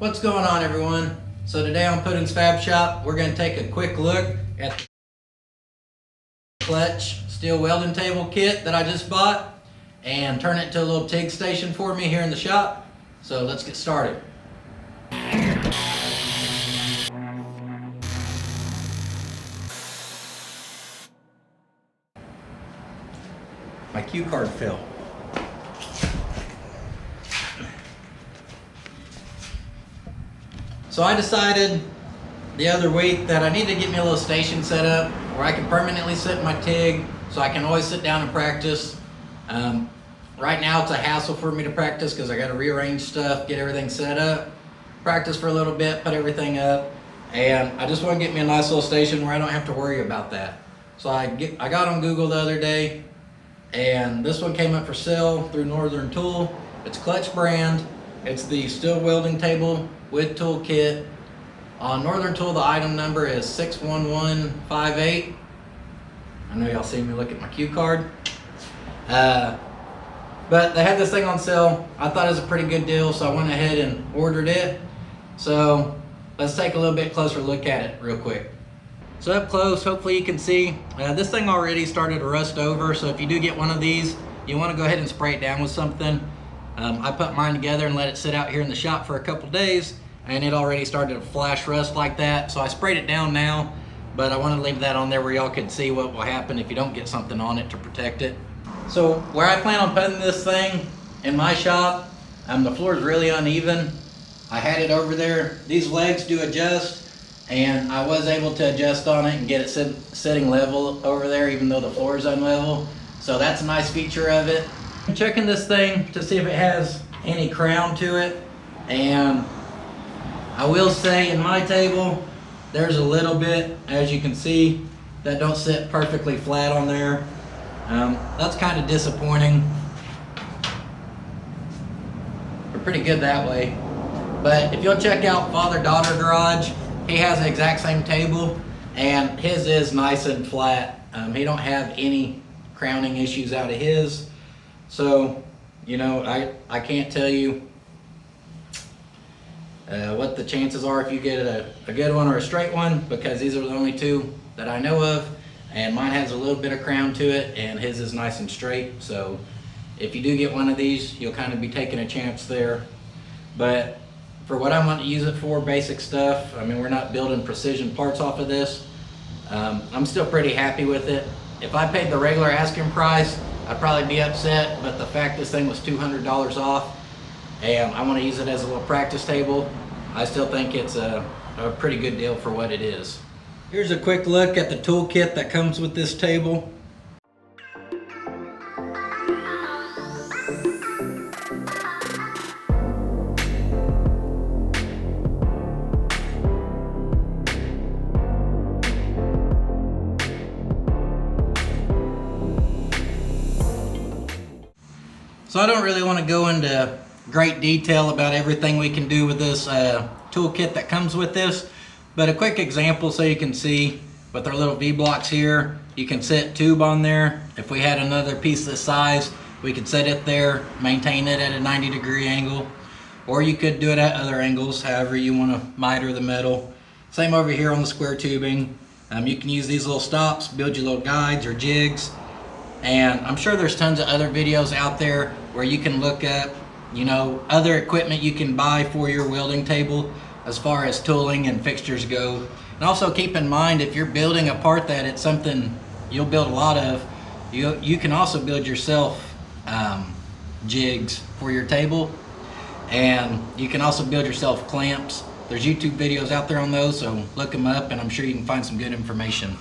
What's going on, everyone? So today on Puddin's Fab Shop, we're going to take a quick look at the Klutch steel welding table kit that I just bought and turn it into a little TIG station for me here in the shop. So let's get started. My cue card fell. So I decided the other week that I need to get me a little station set up where I can permanently sit my TIG so I can always sit down and practice. Right now it's a hassle for me to practice because I got to rearrange stuff, get everything set up, practice for a little bit, put everything up, and I just want to get me a nice little station where I don't have to worry about that. So I got on Google the other day, and this one came up for sale through Northern Tool. It's Klutch brand. It's the steel welding table with tool kit. On Northern Tool, the item number is 61158. I know y'all see me look at my cue card. But they had this thing on sale. I thought it was a pretty good deal, so I went ahead and ordered it. So let's take a little bit closer look at it real quick. So up close, hopefully you can see, this thing already started to rust over. So if you do get one of these, you want to go ahead and spray it down with something. I put mine together and let it sit out here in the shop for a couple days, and it already started to flash rust like that. So I sprayed it down now, but I want to leave that on there where y'all can see what will happen if you don't get something on it to protect it. So where I plan on putting this thing in my shop, the floor is really uneven. I had it over there. These legs do adjust, and I was able to adjust on it and get it sitting level over there even though the floor is unlevel. So that's a nice feature of it. I'm checking this thing to see if it has any crown to it, and I will say in my table there's a little bit, as you can see, that don't sit perfectly flat on there. That's kind of disappointing. We're pretty good that way. But if you'll check out Father-Daughter Garage, he has the exact same table, and his is nice and flat. He don't have any crowning issues out of his. So, you know, I can't tell you what the chances are if you get a good one or a straight one, because these are the only two that I know of, and mine has a little bit of crown to it and his is nice and straight. So if you do get one of these, you'll kind of be taking a chance there. But for what I want to use it for, basic stuff, I mean, we're not building precision parts off of this. I'm still pretty happy with it. If I paid the regular asking price, I'd probably be upset, but the fact this thing was $200 off and I want to use it as a little practice table, I still think it's a pretty good deal for what it is. Here's a quick look at the tool kit that comes with this table. So I don't really want to go into great detail about everything we can do with this toolkit that comes with this, but a quick example so you can see with our little V-blocks here, you can set tube on there. If we had another piece this size, we could set it there, maintain it at a 90-degree angle, or you could do it at other angles, however you want to miter the metal. Same over here on the square tubing. You can use these little stops, build your little guides or jigs. And I'm sure there's tons of other videos out there where you can look up, you know, other equipment you can buy for your welding table as far as tooling and fixtures go. And also keep in mind, if you're building a part that it's something you'll build a lot of, you can also build yourself jigs for your table. And you can also build yourself clamps. There's YouTube videos out there on those, so look them up and I'm sure you can find some good information.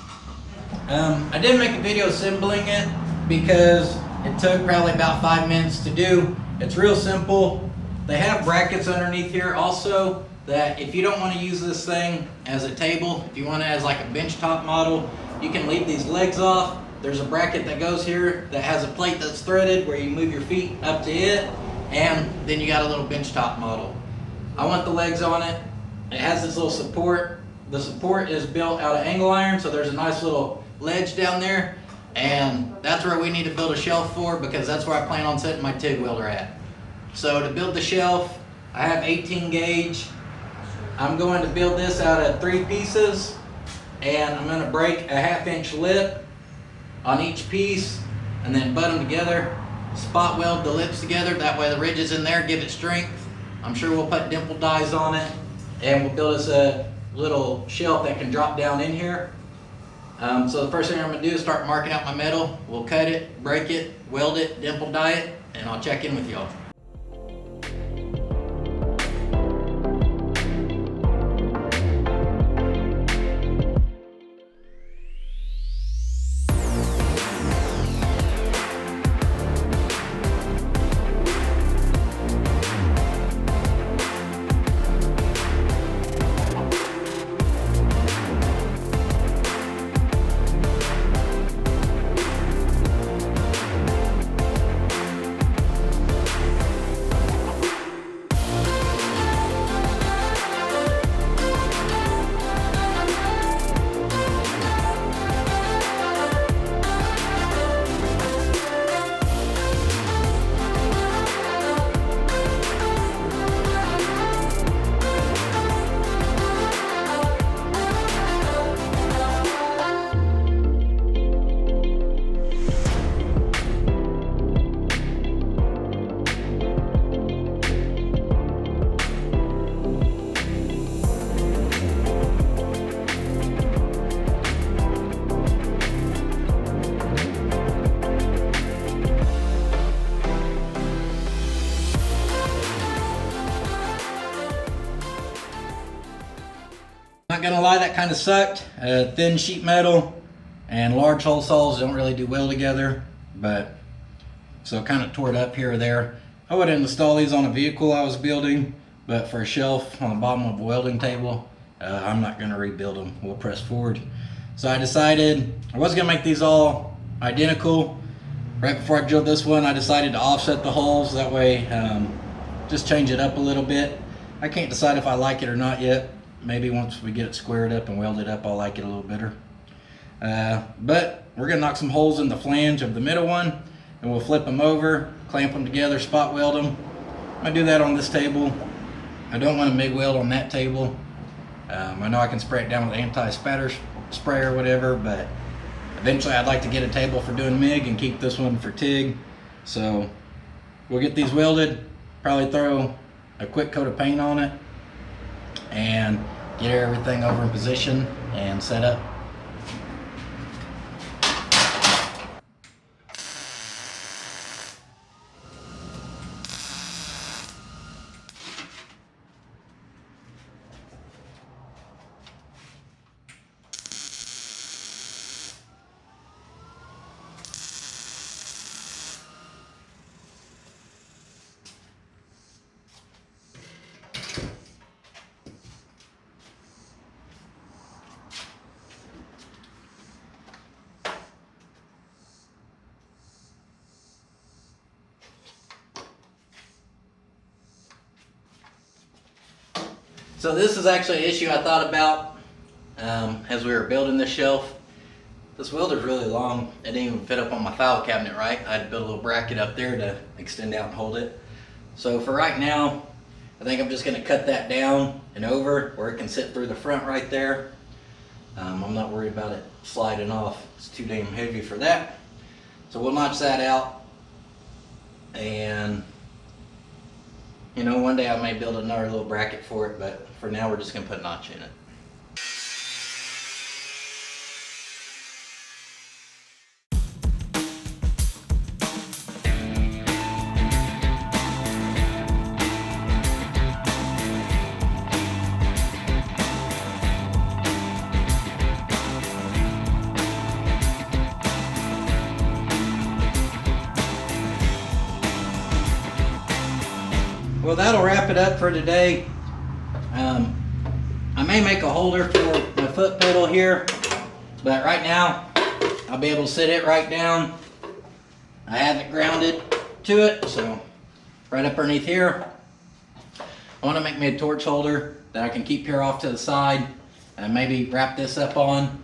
I did make a video assembling it because it took probably about 5 minutes to do. It's real simple. They have brackets underneath here also that if you don't want to use this thing as a table, if you want it as like a bench top model, you can leave these legs off. There's a bracket that goes here that has a plate that's threaded where you move your feet up to it, and then you got a little bench top model. I want the legs on it. It has this little support. The support is built out of angle iron, so there's a nice little ledge down there, and that's where we need to build a shelf for, because that's where I plan on setting my TIG welder at. So to build the shelf, I have 18 gauge I'm going to build this out of 3 pieces, and I'm going to break a 1/2 inch lip on each piece and then butt them together, spot weld the lips together, that way the ridges in there give it strength. I'm sure we'll put dimple dies on it, and we'll build us a little shelf that can drop down in here. So the first thing I'm going to do is start marking out my metal. We'll cut it, break it, weld it, dimple die it, and I'll check in with y'all. Not gonna lie, that kind of sucked. Thin sheet metal and large hole saws don't really do well together, but so kind of tore it up here or there. I would install these on a vehicle I was building, but for a shelf on the bottom of a welding table, I'm not gonna rebuild them. We'll press forward. So I decided I was gonna make these all identical. Right before I drilled this one, I decided to offset the holes. That way, just change it up a little bit. I can't decide if I like it or not yet. Maybe once we get it squared up and welded up, I'll like it a little better. But we're gonna knock some holes in the flange of the middle one, and we'll flip them over, clamp them together, spot weld them. I'm gonna do that on this table. I don't want to MIG weld on that table. I know I can spray it down with anti-spatter spray or whatever, but eventually I'd like to get a table for doing MIG and keep this one for TIG. So we'll get these welded, probably throw a quick coat of paint on it, and get everything over in position and set up. So this is actually an issue I thought about as we were building this shelf. This welder's really long. It didn't even fit up on my file cabinet right. I had to build a little bracket up there to extend out and hold it. So for right now, I think I'm just gonna cut that down and over where it can sit through the front right there. I'm not worried about it sliding off. It's too damn heavy for that. So we'll notch that out, and you know, one day I may build another little bracket for it, but for now we're just gonna put a notch in it. Well, that'll wrap it up for today. I may make a holder for my foot pedal here, but right now I'll be able to sit it right down. I have it grounded to it, so right up underneath here. I want to make me a torch holder that I can keep here off to the side and maybe wrap this up on.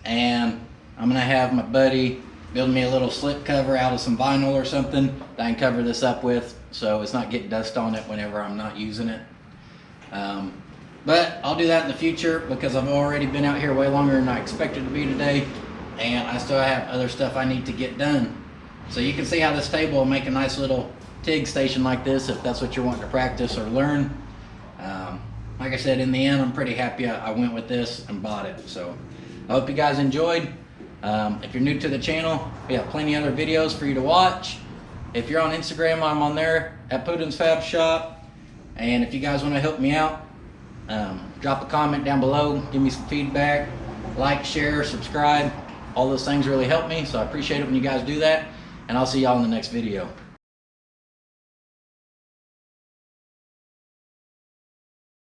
And I'm gonna have my buddy build me a little slip cover out of some vinyl or something that I can cover this up with, so it's not getting dust on it whenever I'm not using it. But I'll do that in the future because I've already been out here way longer than I expected to be today, and I still have other stuff I need to get done. So you can see how this table will make a nice little TIG station like this if that's what you're wanting to practice or learn. Like I said, in the end, I'm pretty happy I went with this and bought it. So I hope you guys enjoyed. If you're new to the channel, we have plenty other videos for you to watch. If you're on Instagram, I'm on there at Putin's Fab Shop. And if you guys want to help me out, drop a comment down below, give me some feedback, like, share, subscribe. All those things really help me, so I appreciate it when you guys do that. And I'll see y'all in the next video.